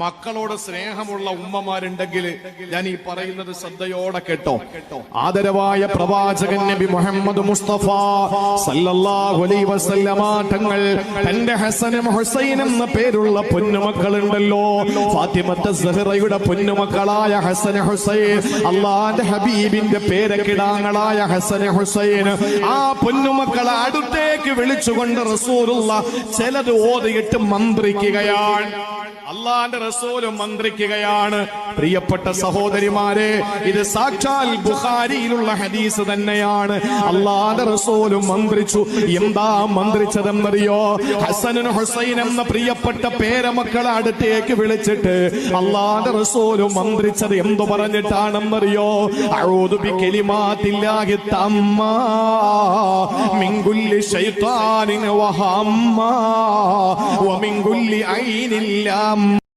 മക്കളോട് സ്നേഹമുള്ള ഉമ്മമാരുണ്ടെങ്കിൽ ഞാൻ ഈ പറയുന്നത് ശ്രദ്ധയോടെ കേട്ടോ. ആദരവായ പ്രവാചകൻ നബി മുഹമ്മദ് മുസ്തഫ സല്ലല്ലാഹു അലൈഹി വസല്ലമ തങ്ങൾ തന്റെ ഹസനും ഹുസൈൻ എന്ന പേരുള്ള പൊന്നുമക്കളുണ്ടല്ലോ, ഫാത്തിമത്ത് സഹറയുടെ പൊന്നുമക്കളായ ഹസൻ ഹുസൈൻ, അള്ളാന്റെ ഹബീബിന്റെ പേരക്കിടാങ്ങളായ ഹസൻ ഹുസൈൻ, ആ പൊന്നുമക്കളെ അടുത്തേക്ക് വിളിച്ചുകൊണ്ട് റസൂലുള്ള ചിലത് ഓതിയിട്ട് മന്ത്രിക്കുകയാണ്. അള്ളാന്റെ റസൂലും മന്ത്രിക്കുകയാണ്. പ്രിയപ്പെട്ട സഹോദരിമാരെ, ഇത് സാക്ഷാൽ ബുഖാരിയിലുള്ള ഹദീസ് തന്നെയാണ്. അള്ളാന്റെ റസൂലും മന്ത്രിച്ചു. എന്താ മന്ത്രിച്ചതെന്നറിയോ? ഹസനും ഹുസൈൻ എന്ന പ്രിയപ്പെട്ട പേരമക്കളെ അടുത്തേക്ക് വിളിച്ചിട്ട് അള്ളാന്റെ റസൂലും മന്ത്രിച്ചത് എന്തു പറഞ്ഞിട്ടാണെന്നറിയോ? അഊദു ബികലിമാത്തില്ലാഹി തമ്മാ മിൻ കുല്ലി ശൈത്താനിൻ വഹമ്മാ വമിൻ കുല്ലി ഐനിൻ ലാം